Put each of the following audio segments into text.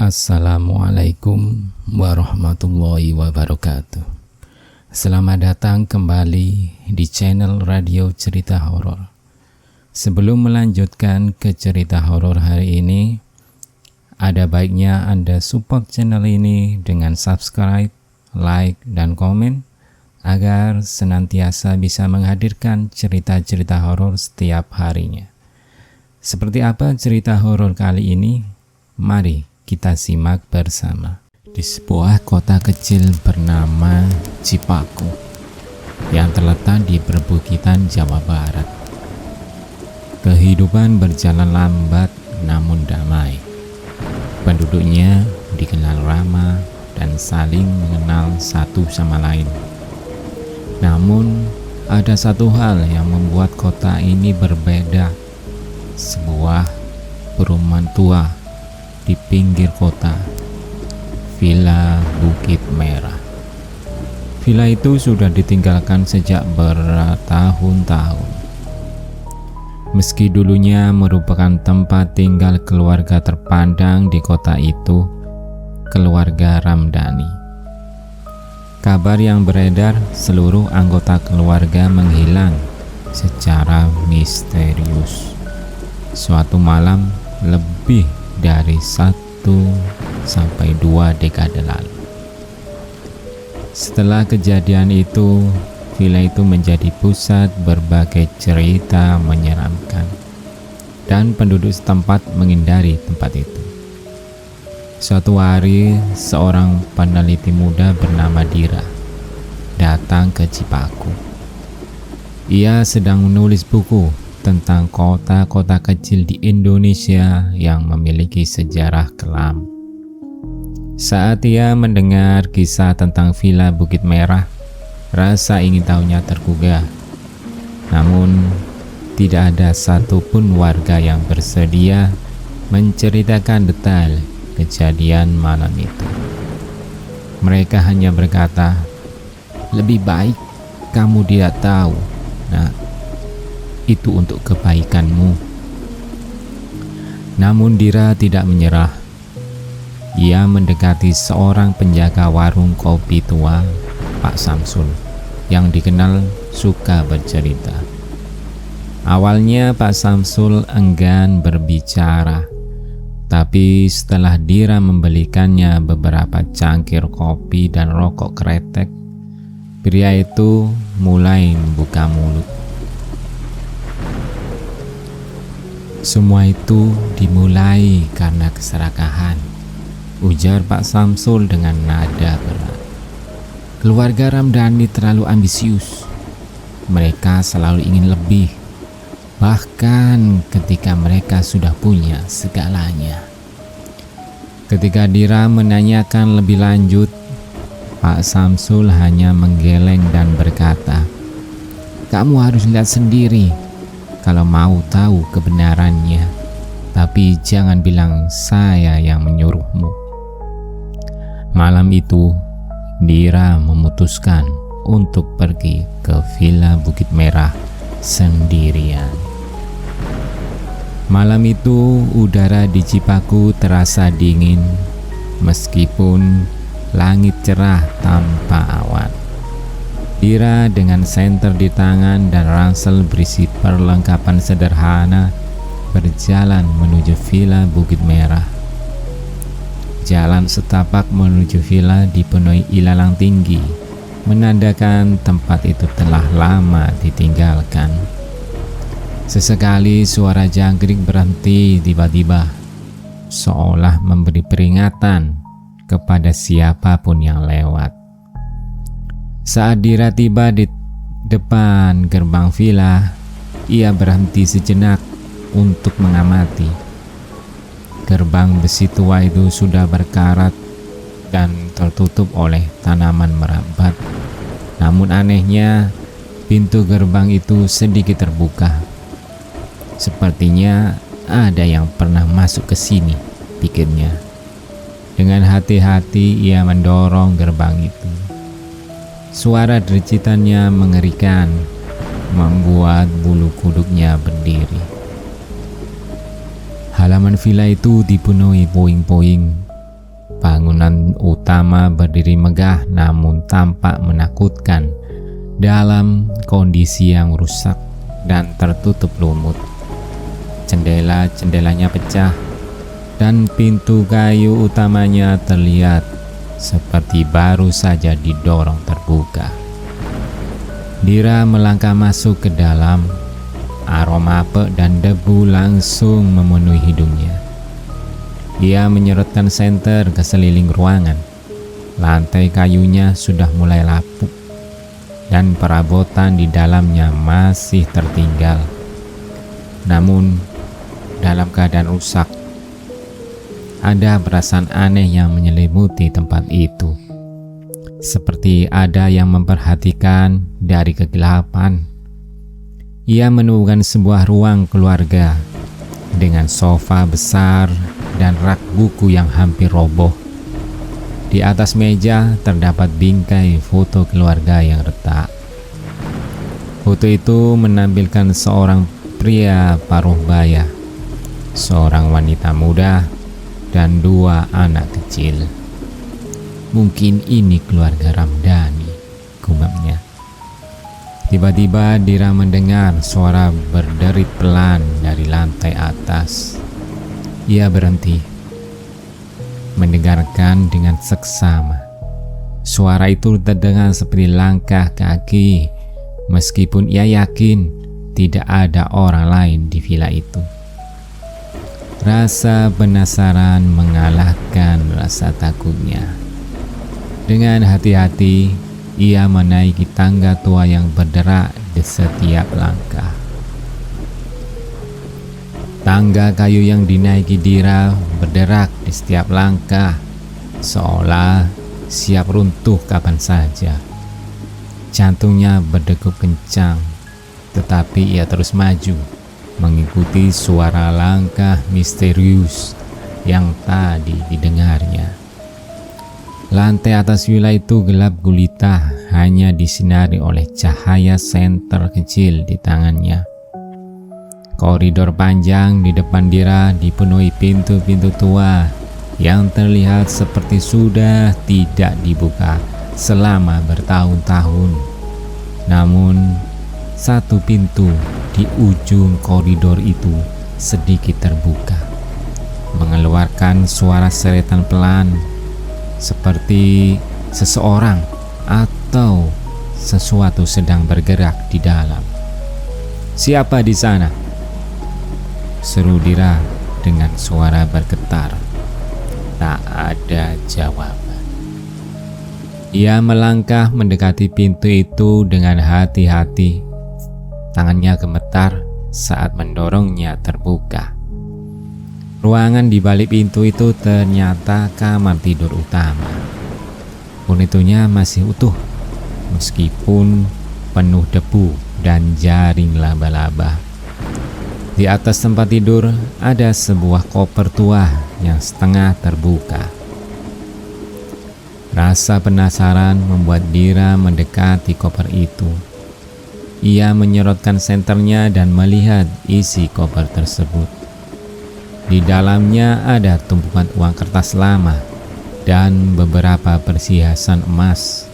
Assalamualaikum warahmatullahi wabarakatuh. Selamat datang kembali di channel Radio Cerita Horor. Sebelum melanjutkan ke cerita horor hari ini, ada baiknya Anda support channel ini dengan subscribe, like, dan komen agar senantiasa bisa menghadirkan cerita-cerita horor setiap harinya. Seperti apa cerita horor kali ini? Mari kita simak bersama. Di sebuah kota kecil bernama Cipaku yang terletak di perbukitan Jawa Barat, kehidupan berjalan lambat namun damai. Penduduknya dikenal ramah dan saling mengenal satu sama lain. Namun ada satu hal yang membuat kota ini berbeda. Sebuah perumahan tua di pinggir kota, Villa Bukit Merah. Villa itu sudah ditinggalkan sejak bertahun-tahun. Meski dulunya merupakan tempat tinggal keluarga terpandang di kota itu, keluarga Ramdhani. Kabar yang beredar, seluruh anggota keluarga menghilang secara misterius. Suatu malam lebih dari 1 sampai 2 dekade lalu. Setelah kejadian itu, villa itu menjadi pusat berbagai cerita menyeramkan dan penduduk setempat menghindari tempat itu. Suatu hari, seorang peneliti muda bernama Dira datang ke Cipaku. Ia sedang menulis buku tentang kota-kota kecil di Indonesia yang memiliki sejarah kelam. Saat ia mendengar kisah tentang Villa Bukit Merah, rasa ingin tahunya tergugah. Namun, tidak ada satupun warga yang bersedia menceritakan detail kejadian malam itu. Mereka hanya berkata, "Lebih baik kamu tidak tahu, Nak. Itu untuk kebaikanmu." Namun Dira tidak menyerah. Ia mendekati seorang penjaga warung kopi tua, Pak Samsul, yang dikenal suka bercerita. Awalnya Pak Samsul enggan berbicara, tapi setelah Dira membelikannya beberapa cangkir kopi dan rokok kretek, pria itu mulai membuka mulut. "Semua itu dimulai karena keserakahan," ujar Pak Samsul dengan nada berat. "Keluarga Ramdhani terlalu ambisius. Mereka selalu ingin lebih, bahkan ketika mereka sudah punya segalanya." Ketika Dira menanyakan lebih lanjut, Pak Samsul hanya menggeleng dan berkata, "Kamu harus lihat sendiri kalau mau tahu kebenarannya, tapi jangan bilang saya yang menyuruhmu." Malam itu, Dira memutuskan untuk pergi ke Villa Bukit Merah sendirian. Malam itu, udara di Cipaku terasa dingin, meskipun langit cerah tanpa awan. Dira dengan senter di tangan dan ransel berisi perlengkapan sederhana berjalan menuju Villa Bukit Merah. Jalan setapak menuju villa dipenuhi ilalang tinggi, menandakan tempat itu telah lama ditinggalkan. Sesekali suara jangkrik berhenti tiba-tiba, seolah memberi peringatan kepada siapapun yang lewat. Saat Dira tiba di depan gerbang villa, ia berhenti sejenak untuk mengamati. Gerbang besi tua itu sudah berkarat dan tertutup oleh tanaman merambat. Namun anehnya, pintu gerbang itu sedikit terbuka. Sepertinya ada yang pernah masuk ke sini, pikirnya. Dengan hati-hati ia mendorong gerbang itu. Suara dericitannya mengerikan, membuat bulu kuduknya berdiri. Halaman villa itu dipenuhi puing-puing, Bangunan utama berdiri megah namun tampak menakutkan dalam kondisi yang rusak dan tertutup lumut. Jendela-jendelanya pecah dan pintu kayu utamanya terlihat seperti baru saja didorong terbuka. Dira melangkah masuk ke dalam. Aroma apek dan debu langsung memenuhi hidungnya. Ia menyerotkan senter ke seliling ruangan. Lantai kayunya sudah mulai lapuk dan perabotan di dalamnya masih tertinggal. Namun dalam keadaan rusak. Ada perasaan aneh yang menyelimuti tempat itu. Seperti ada yang memperhatikan dari kegelapan. Ia menemukan sebuah ruang keluarga dengan sofa besar dan rak buku yang hampir roboh. Di atas meja terdapat bingkai foto keluarga yang retak. Foto itu menampilkan seorang pria paruh baya, seorang wanita muda, dan 2 anak kecil. Mungkin ini keluarga Ramdhani, gumamnya. Tiba-tiba Dira mendengar suara berderit pelan dari lantai atas. Ia berhenti, mendengarkan dengan seksama. Suara itu terdengar seperti langkah kaki, meskipun ia yakin tidak ada orang lain di villa itu. Rasa penasaran mengalahkan rasa takutnya. Dengan hati-hati, ia menaiki tangga tua yang berderak di setiap langkah. Tangga kayu yang dinaiki Dira berderak di setiap langkah, seolah siap runtuh kapan saja. Jantungnya berdegup kencang, tetapi ia terus maju, mengikuti suara langkah misterius yang tadi didengarnya. Lantai atas villa itu gelap gulita, hanya disinari oleh cahaya senter kecil di tangannya. Koridor panjang di depan Dira dipenuhi pintu-pintu tua yang terlihat seperti sudah tidak dibuka selama bertahun-tahun. Namun, satu pintu di ujung koridor itu sedikit terbuka, mengeluarkan suara seretan pelan, seperti seseorang atau sesuatu sedang bergerak di dalam. "Siapa di sana?" seru Dira dengan suara bergetar. Tak ada jawaban. Ia melangkah mendekati pintu itu dengan hati-hati. Tangannya gemetar saat mendorongnya terbuka. Ruangan di balik pintu itu ternyata kamar tidur utama. Unitunya masih utuh, meskipun penuh debu dan jaring laba-laba. Di atas tempat tidur ada sebuah koper tua yang setengah terbuka. Rasa penasaran membuat Dira mendekati koper itu. Ia menyerotkan senternya dan melihat isi koper tersebut. Di dalamnya ada tumpukan uang kertas lama dan beberapa perhiasan emas.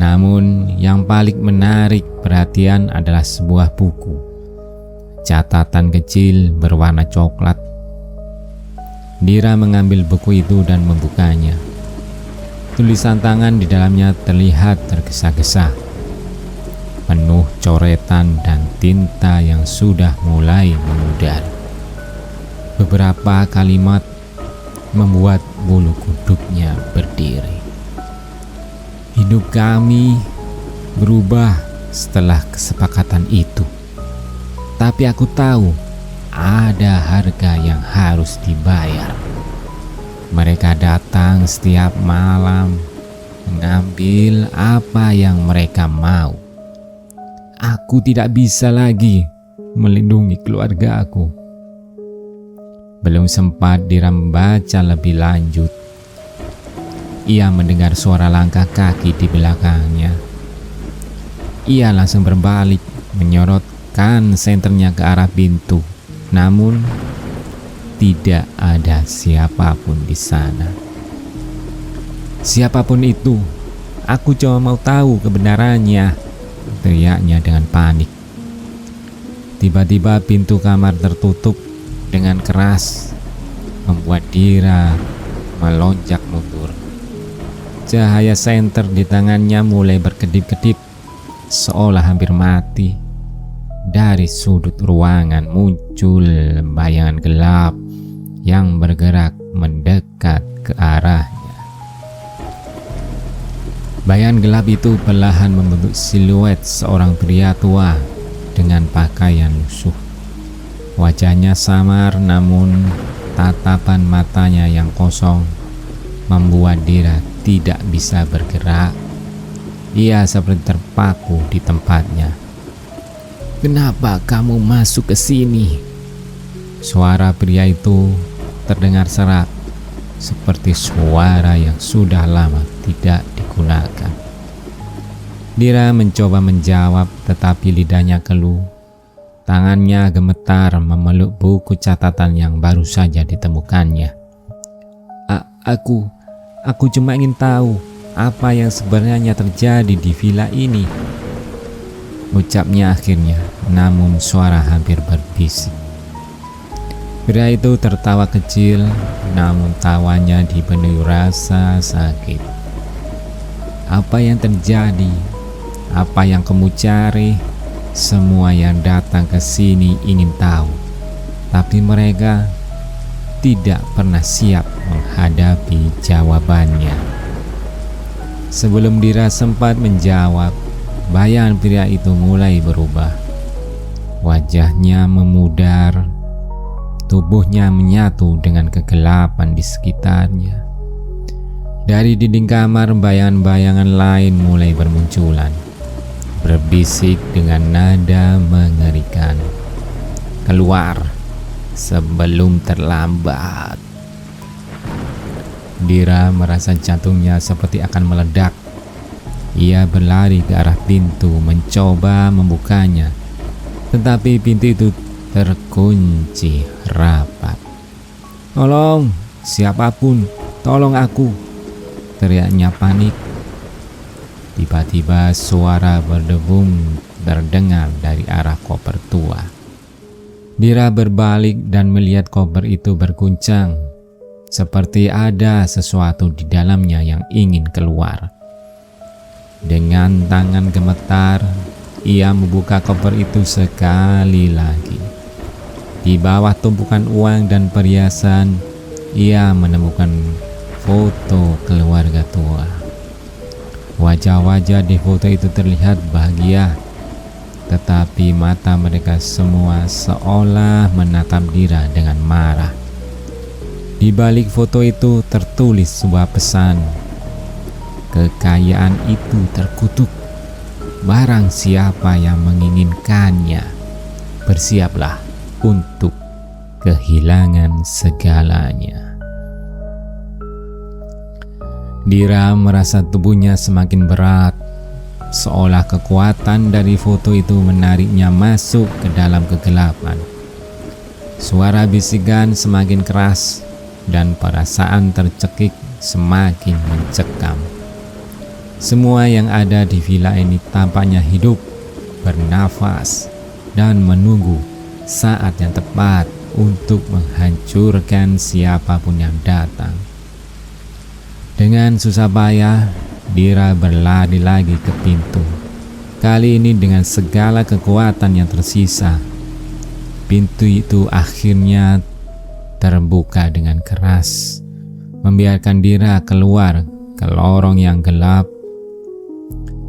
Namun yang paling menarik perhatian adalah sebuah buku, catatan kecil berwarna coklat. Dira mengambil buku itu dan membukanya. Tulisan tangan di dalamnya terlihat tergesa-gesa, penuh coretan dan tinta yang sudah mulai memudar. Beberapa kalimat membuat bulu kuduknya berdiri. "Hidup kami berubah setelah kesepakatan itu. Tapi aku tahu ada harga yang harus dibayar. Mereka datang setiap malam, mengambil apa yang mereka mau. Aku tidak bisa lagi melindungi keluarga aku." Belum sempat Dira membaca lebih lanjut, ia mendengar suara langkah kaki di belakangnya. Ia langsung berbalik, menyorotkan senternya ke arah pintu. Namun, tidak ada siapapun di sana. Siapapun itu, aku cuma mau tahu kebenarannya, teriaknya dengan panik. Tiba-tiba pintu kamar tertutup dengan keras, membuat Dira melonjak mundur. Cahaya senter di tangannya mulai berkedip-kedip, seolah hampir mati. Dari sudut ruangan muncul bayangan gelap yang bergerak mendekat ke arahnya. Bayangan gelap itu perlahan membentuk siluet seorang pria tua dengan pakaian lusuh. Wajahnya samar, namun tatapan matanya yang kosong membuat Dira tidak bisa bergerak. Ia seperti terpaku di tempatnya. "Kenapa kamu masuk ke sini?" Suara pria itu terdengar serak, seperti suara yang sudah lama tidak digunakan. Dira mencoba menjawab, tetapi lidahnya keluh. Tangannya gemetar memeluk buku catatan yang baru saja ditemukannya. Aku cuma ingin tahu apa yang sebenarnya terjadi di villa ini," ucapnya akhirnya, namun suara hampir berbisik. Pria itu tertawa kecil, namun tawanya dipenuhi rasa sakit. "Apa yang terjadi? Apa yang kamu cari?" Semua yang datang ke sini ingin tahu, tapi mereka tidak pernah siap menghadapi jawabannya. Sebelum Dira sempat menjawab, bayangan pria itu mulai berubah. Wajahnya memudar, tubuhnya menyatu dengan kegelapan di sekitarnya. Dari dinding kamar, bayangan-bayangan lain mulai bermunculan, berbisik dengan nada mengerikan. "Keluar sebelum terlambat." Dira merasa jantungnya seperti akan meledak. Ia berlari ke arah pintu, mencoba membukanya, tetapi pintu itu terkunci rapat. "Tolong, siapapun, tolong aku!" teriaknya panik. Tiba-tiba suara berdebum terdengar dari arah koper tua. Dira berbalik dan melihat koper itu berguncang, seperti ada sesuatu di dalamnya yang ingin keluar. Dengan tangan gemetar, ia membuka koper itu sekali lagi. Di bawah tumpukan uang dan perhiasan, ia menemukan foto keluarga tua. Wajah-wajah di foto itu terlihat bahagia, tetapi mata mereka semua seolah menatap Dira dengan marah. Di balik foto itu tertulis sebuah pesan. Kekayaan itu terkutuk. Barang siapa yang menginginkannya, bersiaplah untuk kehilangan segalanya. Dira merasa tubuhnya semakin berat, seolah kekuatan dari foto itu menariknya masuk ke dalam kegelapan. Suara bisikan semakin keras dan perasaan tercekik semakin mencekam. Semua yang ada di villa ini tampaknya hidup, bernafas, dan menunggu saat yang tepat untuk menghancurkan siapapun yang datang. Dengan susah payah, Dira berlari lagi ke pintu. Kali ini dengan segala kekuatan yang tersisa. Pintu itu akhirnya terbuka dengan keras, membiarkan Dira keluar ke lorong yang gelap.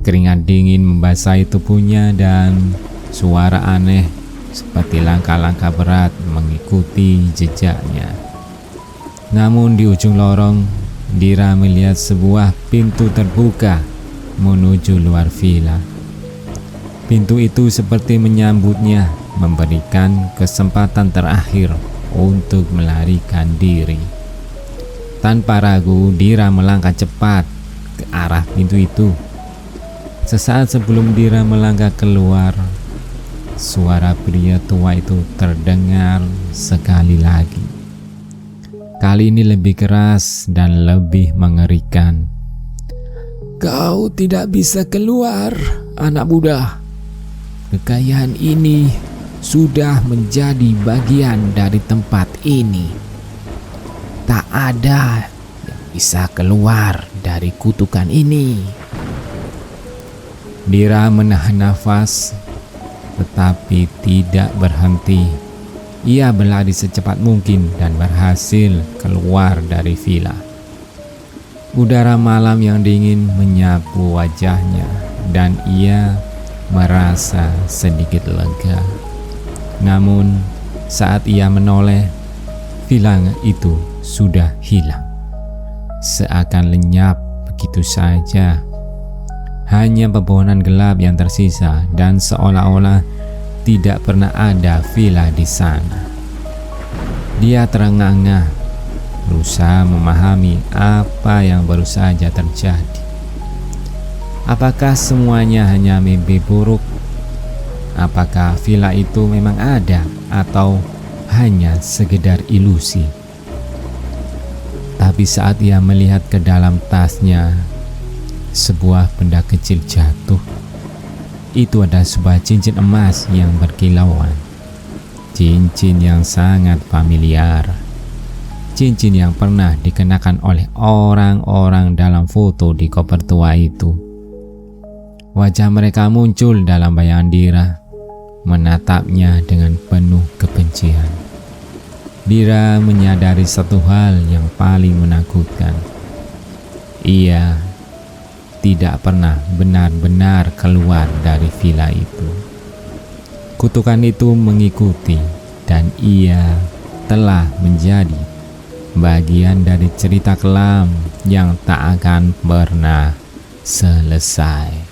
Keringat dingin membasahi tubuhnya dan suara aneh seperti langkah-langkah berat mengikuti jejaknya. Namun di ujung lorong, Dira melihat sebuah pintu terbuka menuju luar villa. Pintu itu seperti menyambutnya, memberikan kesempatan terakhir untuk melarikan diri. Tanpa ragu, Dira melangkah cepat ke arah pintu itu. Sesaat sebelum Dira melangkah keluar, suara pria tua itu terdengar sekali lagi. Kali ini lebih keras dan lebih mengerikan. Kau tidak bisa keluar, anak muda. Kekayaan ini sudah menjadi bagian dari tempat ini. Tak ada yang bisa keluar dari kutukan ini. Dira menahan nafas, tetapi tidak berhenti. Ia berlari secepat mungkin dan berhasil keluar dari villa. Udara malam yang dingin menyapu wajahnya dan ia merasa sedikit lega. Namun saat ia menoleh, villa itu sudah hilang. Seakan lenyap begitu saja. Hanya pepohonan gelap yang tersisa dan seolah-olah tidak pernah ada villa di sana. Dia terengah-engah, berusaha memahami apa yang baru saja terjadi. Apakah semuanya hanya mimpi buruk? Apakah villa itu memang ada atau hanya sekedar ilusi? Tapi saat ia melihat ke dalam tasnya, sebuah benda kecil jatuh. Itu adalah sebuah cincin emas yang berkilauan. Cincin yang sangat familiar. Cincin yang pernah dikenakan oleh orang-orang dalam foto di koper tua itu. Wajah mereka muncul dalam bayangan Dira, menatapnya dengan penuh kebencian. Dira menyadari satu hal yang paling menakutkan. Ia tidak pernah benar-benar keluar dari villa itu. Kutukan itu mengikuti dan ia telah menjadi bagian dari cerita kelam yang tak akan pernah selesai.